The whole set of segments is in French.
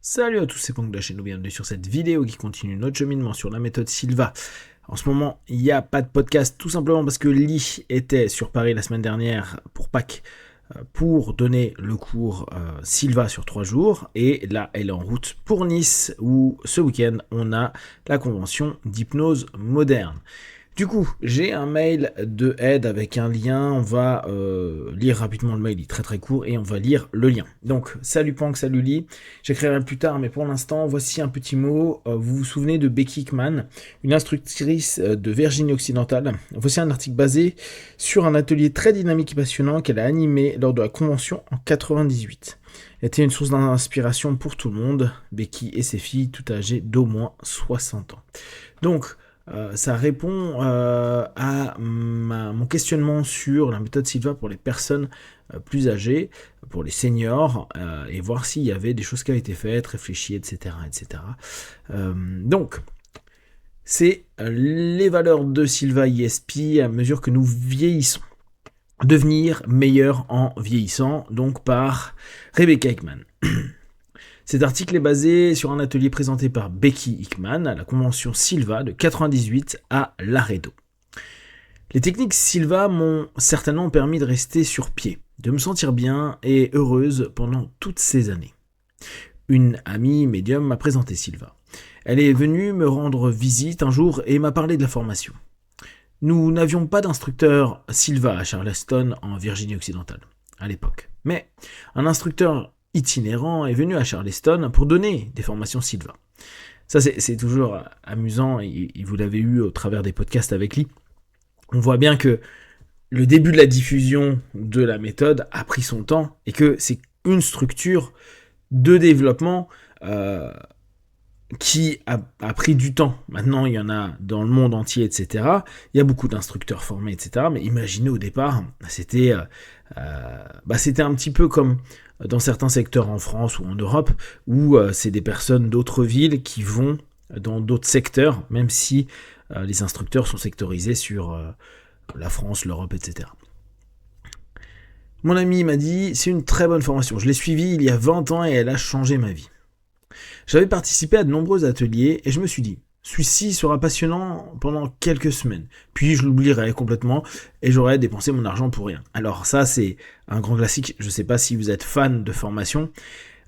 Salut à tous, c'est Pong de la chaîne, bienvenue sur cette vidéo qui continue notre cheminement sur la méthode Silva. En ce moment, il n'y a pas de podcast, tout simplement parce que Lee était sur Paris la semaine dernière pour Pâques, pour donner le cours Silva sur 3 jours. Et là, elle est en route pour Nice, où ce week-end, on a la convention d'hypnose moderne. Du coup, j'ai un mail de Ed avec un lien, on va lire rapidement le mail, il est très très court, et on va lire le lien. Donc, salut Pank, salut Lee, j'écrirai plus tard, mais pour l'instant, voici un petit mot. Vous vous souvenez de Becky Hickman, une instructrice de Virginie occidentale. Voici un article basé sur un atelier très dynamique et passionnant qu'elle a animé lors de la convention en 98. Elle était une source d'inspiration pour tout le monde, Becky et ses filles, toutes âgées d'au moins 60 ans. Donc, ça répond à mon questionnement sur la méthode Silva pour les personnes plus âgées, pour les seniors, et voir s'il y avait des choses qui avaient été faites, réfléchies, etc. etc. Donc, c'est les valeurs de Silva ISP à mesure que nous vieillissons. Devenir meilleur en vieillissant, donc par Rebecca Hickman. Cet article est basé sur un atelier présenté par Becky Hickman à la convention Silva de 98 à Laredo. Les techniques Silva m'ont certainement permis de rester sur pied, de me sentir bien et heureuse pendant toutes ces années. Une amie médium m'a présenté Silva. Elle est venue me rendre visite un jour et m'a parlé de la formation. Nous n'avions pas d'instructeur Silva à Charleston en Virginie occidentale à l'époque, mais un instructeur itinérant est venu à Charleston pour donner des formations Silva. Ça, c'est toujours amusant, et vous l'avez eu au travers des podcasts avec Lee. On voit bien que le début de la diffusion de la méthode a pris son temps et que c'est une structure de développement qui a pris du temps. Maintenant, il y en a dans le monde entier, etc. Il y a beaucoup d'instructeurs formés, etc. Mais imaginez au départ, c'était un petit peu comme dans certains secteurs en France ou en Europe, où c'est des personnes d'autres villes qui vont dans d'autres secteurs, même si les instructeurs sont sectorisés sur la France, l'Europe, etc. Mon ami m'a dit, c'est une très bonne formation. Je l'ai suivie il y a 20 ans et elle a changé ma vie. J'avais participé à de nombreux ateliers et je me suis dit, celui-ci sera passionnant pendant quelques semaines, puis je l'oublierai complètement et j'aurai dépensé mon argent pour rien. Alors ça, c'est un grand classique, je ne sais pas si vous êtes fan de formation,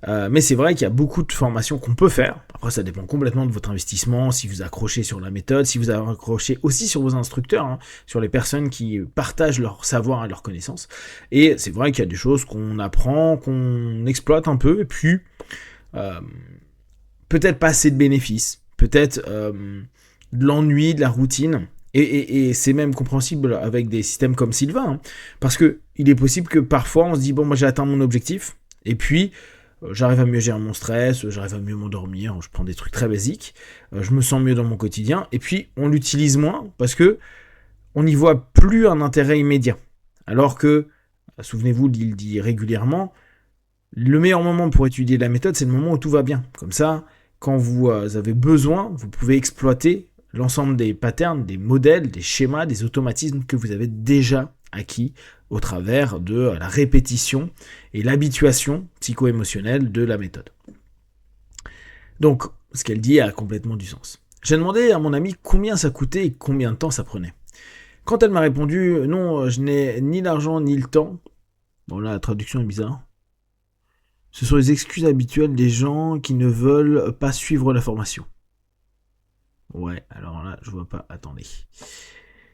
mais c'est vrai qu'il y a beaucoup de formations qu'on peut faire. Après, ça dépend complètement de votre investissement, si vous accrochez sur la méthode, si vous accrochez aussi sur vos instructeurs, sur les personnes qui partagent leur savoir et leurs connaissances. Et c'est vrai qu'il y a des choses qu'on apprend, qu'on exploite un peu, et puis peut-être pas assez de bénéfices, peut-être de l'ennui, de la routine, et c'est même compréhensible avec des systèmes comme Silva, parce que il est possible que parfois on se dit, bon, moi j'ai atteint mon objectif, et puis j'arrive à mieux gérer mon stress, j'arrive à mieux m'endormir, je prends des trucs très basiques, je me sens mieux dans mon quotidien, et puis on l'utilise moins, parce que on n'y voit plus un intérêt immédiat, alors que, souvenez-vous, il dit régulièrement, le meilleur moment pour étudier la méthode, c'est le moment où tout va bien, comme ça, quand vous avez besoin, vous pouvez exploiter l'ensemble des patterns, des modèles, des schémas, des automatismes que vous avez déjà acquis au travers de la répétition et l'habituation psycho-émotionnelle de la méthode. Donc, ce qu'elle dit a complètement du sens. J'ai demandé à mon amie combien ça coûtait et combien de temps ça prenait. Quand elle m'a répondu « Non, je n'ai ni l'argent ni le temps », bon là la traduction est bizarre, ce sont les excuses habituelles des gens qui ne veulent pas suivre la formation. Ouais, alors là, je vois pas. Attendez.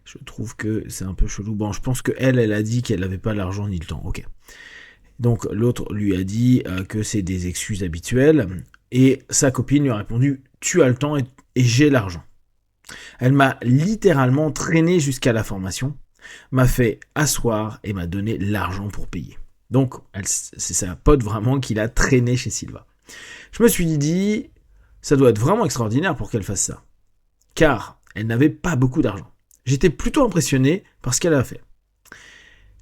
Je trouve que c'est un peu chelou. Bon, je pense qu'elle a dit qu'elle n'avait pas l'argent ni le temps. Ok. Donc, l'autre lui a dit que c'est des excuses habituelles. Et sa copine lui a répondu, tu as le temps et j'ai l'argent. Elle m'a littéralement traîné jusqu'à la formation, m'a fait asseoir et m'a donné l'argent pour payer. Donc, c'est sa pote vraiment qui l'a traîné chez Silva. Je me suis dit, ça doit être vraiment extraordinaire pour qu'elle fasse ça. Car elle n'avait pas beaucoup d'argent. J'étais plutôt impressionné par ce qu'elle a fait.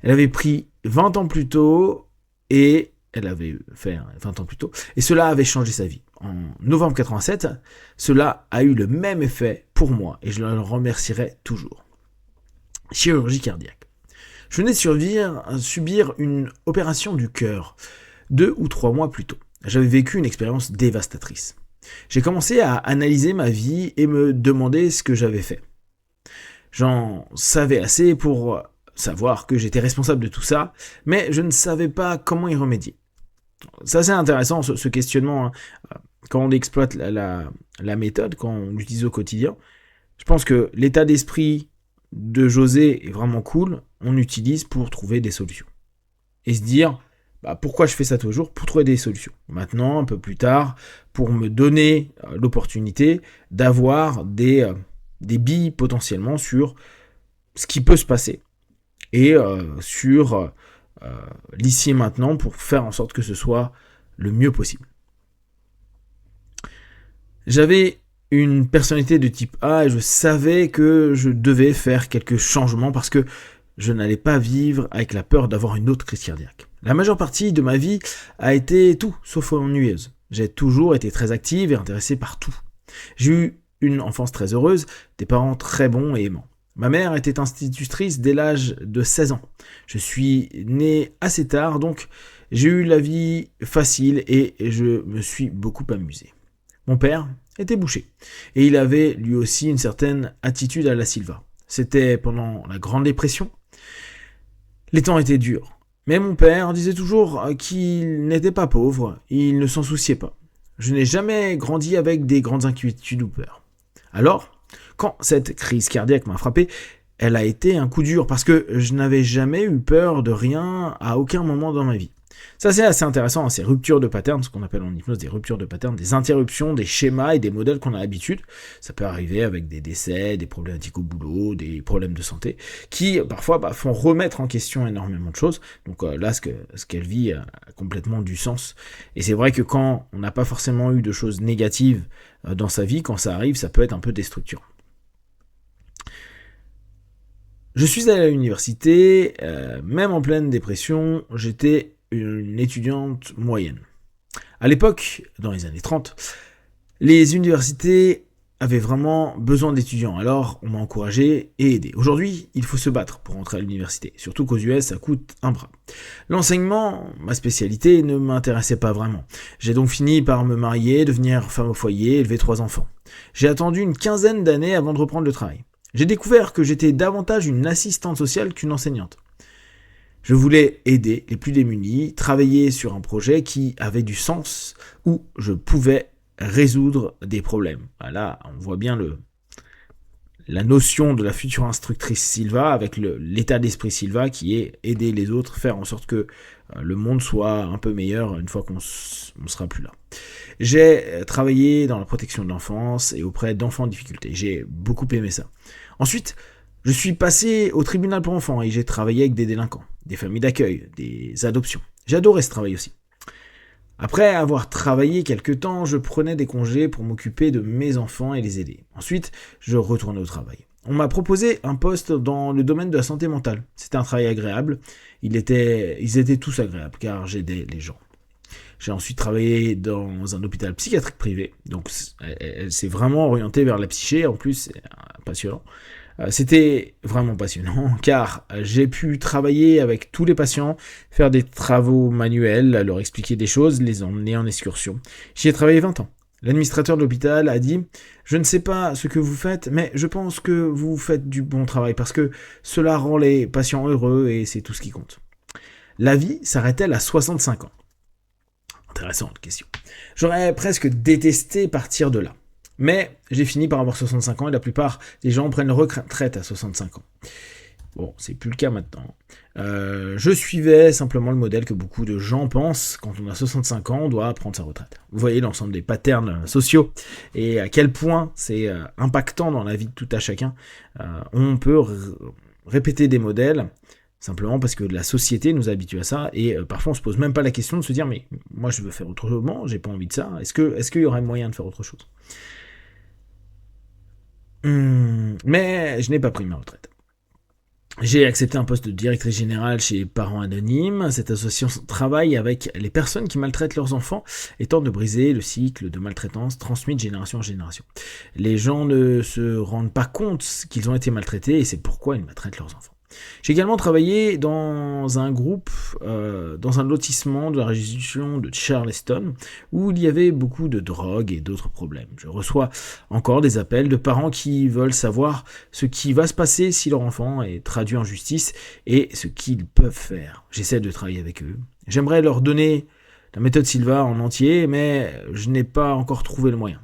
Elle avait pris 20 ans plus tôt et elle avait fait 20 ans plus tôt et cela avait changé sa vie. En novembre 87, cela a eu le même effet pour moi et je le remercierai toujours. Chirurgie cardiaque. Je venais de subir une opération du cœur 2 ou 3 mois plus tôt. j'avais vécu une expérience dévastatrice. J'ai commencé à analyser ma vie et me demander ce que j'avais fait. J'en savais assez pour savoir que j'étais responsable de tout ça, mais je ne savais pas comment y remédier. C'est assez intéressant ce questionnement, hein. Quand on exploite la méthode, quand on l'utilise au quotidien. Je pense que l'état d'esprit de José est vraiment cool, on utilise pour trouver des solutions. Et se dire, pourquoi je fais ça tous les jours? Pour trouver des solutions. Maintenant, un peu plus tard, pour me donner l'opportunité d'avoir des billes potentiellement sur ce qui peut se passer. Et sur l'ici et maintenant pour faire en sorte que ce soit le mieux possible. J'avais une personnalité de type A et je savais que je devais faire quelques changements parce que je n'allais pas vivre avec la peur d'avoir une autre crise cardiaque. La majeure partie de ma vie a été tout sauf ennuyeuse. J'ai toujours été très active et intéressée par tout. J'ai eu une enfance très heureuse, des parents très bons et aimants. Ma mère était institutrice dès l'âge de 16 ans. Je suis né assez tard, donc j'ai eu la vie facile et je me suis beaucoup amusé. Mon père était boucher, et il avait lui aussi une certaine attitude à la Silva. C'était pendant la Grande Dépression. Les temps étaient durs, mais mon père disait toujours qu'il n'était pas pauvre, il ne s'en souciait pas. Je n'ai jamais grandi avec des grandes inquiétudes ou peurs. Alors, quand cette crise cardiaque m'a frappé, elle a été un coup dur parce que je n'avais jamais eu peur de rien à aucun moment dans ma vie. Ça, c'est assez intéressant, hein, ces ruptures de pattern, ce qu'on appelle en hypnose des ruptures de pattern, des interruptions, des schémas et des modèles qu'on a l'habitude. Ça peut arriver avec des décès, des problématiques au boulot, des problèmes de santé, qui parfois font remettre en question énormément de choses. Donc là, ce qu'elle vit a complètement du sens. Et c'est vrai que quand on n'a pas forcément eu de choses négatives dans sa vie, quand ça arrive, ça peut être un peu déstructurant. Je suis allé à l'université, même en pleine dépression, j'étais une étudiante moyenne. À l'époque, dans les années 30, les universités avaient vraiment besoin d'étudiants, alors on m'a encouragé et aidé. Aujourd'hui, il faut se battre pour entrer à l'université, surtout qu'aux US, ça coûte un bras. L'enseignement, ma spécialité, ne m'intéressait pas vraiment. J'ai donc fini par me marier, devenir femme au foyer, élever 3 enfants. J'ai attendu une quinzaine d'années avant de reprendre le travail. J'ai découvert que j'étais davantage une assistante sociale qu'une enseignante. Je voulais aider les plus démunis, travailler sur un projet qui avait du sens, où je pouvais résoudre des problèmes. Là, on voit bien la notion de la future instructrice Silva avec l'état d'esprit Silva qui est aider les autres, faire en sorte que le monde soit un peu meilleur une fois qu'on sera plus là. J'ai travaillé dans la protection de l'enfance et auprès d'enfants en difficulté. J'ai beaucoup aimé ça. Ensuite, je suis passé au tribunal pour enfants et j'ai travaillé avec des délinquants, des familles d'accueil, des adoptions. J'ai adoré ce travail aussi. Après avoir travaillé quelques temps, je prenais des congés pour m'occuper de mes enfants et les aider. Ensuite, je retournais au travail. On m'a proposé un poste dans le domaine de la santé mentale. C'était un travail agréable. Ils étaient tous agréables car j'aidais les gens. J'ai ensuite travaillé dans un hôpital psychiatrique privé. Donc, elle s'est vraiment orientée vers la psyché. En plus, c'est passionnant. C'était vraiment passionnant car j'ai pu travailler avec tous les patients, faire des travaux manuels, leur expliquer des choses, les emmener en excursion. J'y ai travaillé 20 ans. L'administrateur de l'hôpital a dit « Je ne sais pas ce que vous faites, mais je pense que vous faites du bon travail parce que cela rend les patients heureux et c'est tout ce qui compte. » La vie s'arrête-t-elle à 65 ans? Intéressante question. J'aurais presque détesté partir de là. Mais j'ai fini par avoir 65 ans et la plupart des gens prennent leur retraite à 65 ans. Bon, c'est plus le cas maintenant. Je suivais simplement le modèle que beaucoup de gens pensent. Quand on a 65 ans, on doit prendre sa retraite. Vous voyez l'ensemble des patterns sociaux et à quel point c'est impactant dans la vie de tout à chacun. On peut répéter des modèles simplement parce que la société nous habitue à ça et parfois on se pose même pas la question de se dire mais moi je veux faire autrement, j'ai pas envie de ça. Est-ce qu'il y aurait moyen de faire autre chose? Mais je n'ai pas pris ma retraite. J'ai accepté un poste de directrice générale chez Parents Anonymes. Cette association travaille avec les personnes qui maltraitent leurs enfants et tente de briser le cycle de maltraitance transmis de génération en génération. Les gens ne se rendent pas compte qu'ils ont été maltraités et c'est pourquoi ils maltraitent leurs enfants. J'ai également travaillé dans un groupe, dans un lotissement de la région de Charleston, où il y avait beaucoup de drogue et d'autres problèmes. Je reçois encore des appels de parents qui veulent savoir ce qui va se passer si leur enfant est traduit en justice et ce qu'ils peuvent faire. J'essaie de travailler avec eux. J'aimerais leur donner la méthode Silva en entier, mais je n'ai pas encore trouvé le moyen.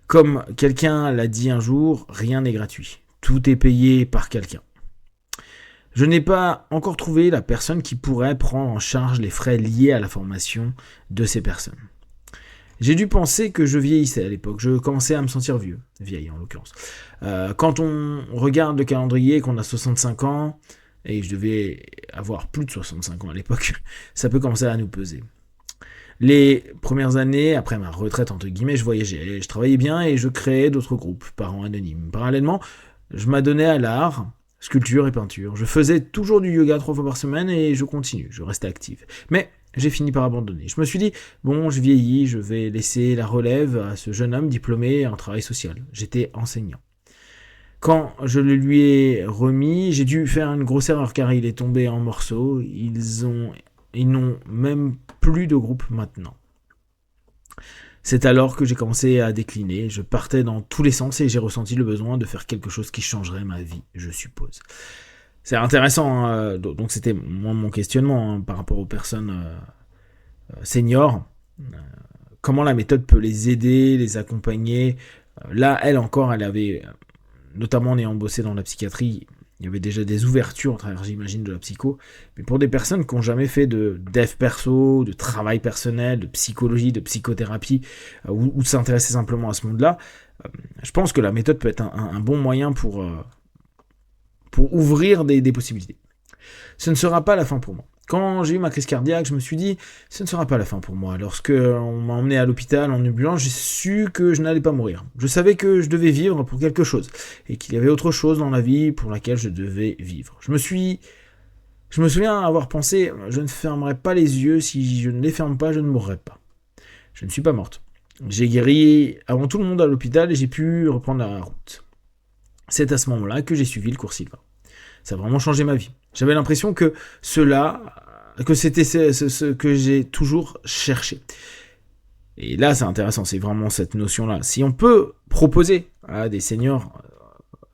Comme quelqu'un l'a dit un jour, rien n'est gratuit. Tout est payé par quelqu'un. Je n'ai pas encore trouvé la personne qui pourrait prendre en charge les frais liés à la formation de ces personnes. J'ai dû penser que je vieillissais à l'époque, je commençais à me sentir vieux, vieille en l'occurrence. Quand on regarde le calendrier, qu'on a 65 ans, et je devais avoir plus de 65 ans à l'époque, ça peut commencer à nous peser. Les premières années, après ma retraite entre guillemets, je voyageais, je travaillais bien et je créais d'autres groupes, parents anonymes. Parallèlement, je m'adonnais à l'art, sculpture et peinture. Je faisais toujours du yoga 3 fois par semaine et je continue, je restais active. Mais j'ai fini par abandonner. Je me suis dit, bon, je vieillis, je vais laisser la relève à ce jeune homme diplômé en travail social. J'étais enseignant. Quand je le lui ai remis, j'ai dû faire une grosse erreur car il est tombé en morceaux. Ils n'ont même plus de groupe maintenant. C'est alors que j'ai commencé à décliner, je partais dans tous les sens et j'ai ressenti le besoin de faire quelque chose qui changerait ma vie, je suppose. C'est intéressant, hein, donc c'était mon questionnement par rapport aux personnes seniors. Comment la méthode peut les aider, les accompagner. Là, elle encore, elle avait, notamment en ayant bossé dans la psychiatrie, il y avait déjà des ouvertures au travers, j'imagine, de la psycho. Mais pour des personnes qui n'ont jamais fait de dev perso, de travail personnel, de psychologie, de psychothérapie, ou de s'intéresser simplement à ce monde-là, je pense que la méthode peut être un bon moyen pour ouvrir des possibilités. Ce ne sera pas la fin pour moi. Quand j'ai eu ma crise cardiaque, je me suis dit, ce ne sera pas la fin pour moi. Lorsqu'on m'a emmené à l'hôpital en ambulance, j'ai su que je n'allais pas mourir. Je savais que je devais vivre pour quelque chose, et qu'il y avait autre chose dans la vie pour laquelle je devais vivre. Je me souviens avoir pensé, je ne fermerai pas les yeux, si je ne les ferme pas, je ne mourrai pas. Je ne suis pas morte. J'ai guéri avant tout le monde à l'hôpital et j'ai pu reprendre la route. C'est à ce moment-là que j'ai suivi le cours Silva. Ça a vraiment changé ma vie. J'avais l'impression que c'était ce que j'ai toujours cherché. Et là, c'est intéressant, c'est vraiment cette notion-là. Si on peut proposer à des seniors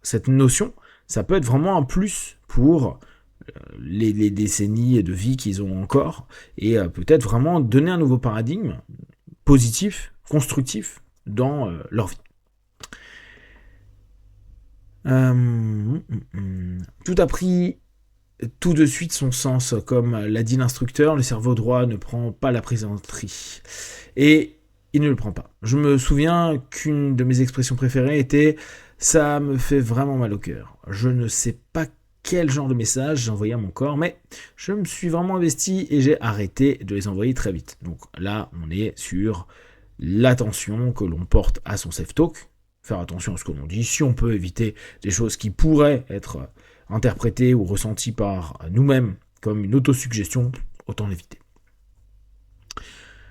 cette notion, ça peut être vraiment un plus pour les décennies de vie qu'ils ont encore, et peut-être vraiment donner un nouveau paradigme positif, constructif dans leur vie. Tout a pris tout de suite son sens, comme l'a dit l'instructeur, le cerveau droit ne prend pas la plaisanterie. Et il ne le prend pas. Je me souviens qu'une de mes expressions préférées était « ça me fait vraiment mal au cœur ». Je ne sais pas quel genre de message j'envoyais à mon corps, mais je me suis vraiment investi et j'ai arrêté de les envoyer très vite. Donc là, on est sur l'attention que l'on porte à son self-talk, faire attention à ce que l'on dit, si on peut éviter des choses qui pourraient être interprétées ou ressenties par nous-mêmes comme une autosuggestion, autant l'éviter.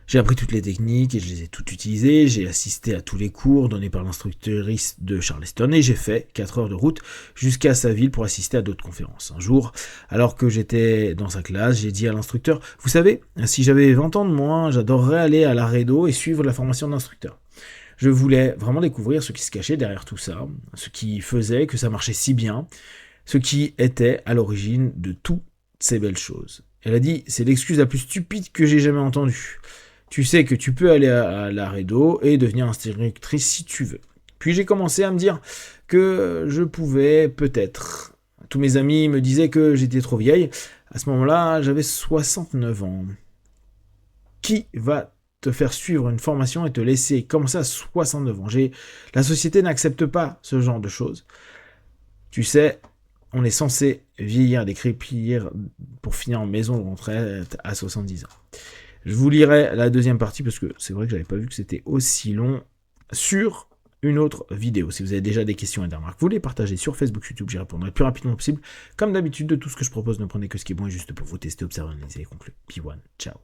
J'ai appris toutes les techniques et je les ai toutes utilisées, j'ai assisté à tous les cours donnés par l'instructrice de Charleston et j'ai fait 4 heures de route jusqu'à sa ville pour assister à d'autres conférences. Un jour, alors que j'étais dans sa classe, j'ai dit à l'instructeur « Vous savez, si j'avais 20 ans de moins, j'adorerais aller à Laredo et suivre la formation d'instructeur. » Je voulais vraiment découvrir ce qui se cachait derrière tout ça, ce qui faisait que ça marchait si bien, ce qui était à l'origine de toutes ces belles choses. Elle a dit « C'est l'excuse la plus stupide que j'ai jamais entendue. Tu sais que tu peux aller à Laredo et devenir instructrice si tu veux. » Puis j'ai commencé à me dire que je pouvais peut-être. Tous mes amis me disaient que j'étais trop vieille. À ce moment-là, j'avais 69 ans. Qui va te faire suivre une formation et te laisser commencer à 69 ans? La société n'accepte pas ce genre de choses. Tu sais, on est censé vieillir, décrépir pour finir en maison de retraite à 70 ans. Je vous lirai la deuxième partie parce que c'est vrai que j'avais pas vu que c'était aussi long sur une autre vidéo. Si vous avez déjà des questions et des remarques, vous les partagez sur Facebook, YouTube, j'y répondrai le plus rapidement possible. Comme d'habitude, de tout ce que je propose, ne prenez que ce qui est bon et juste pour vous tester, observer, analyser et conclure. P1, ciao.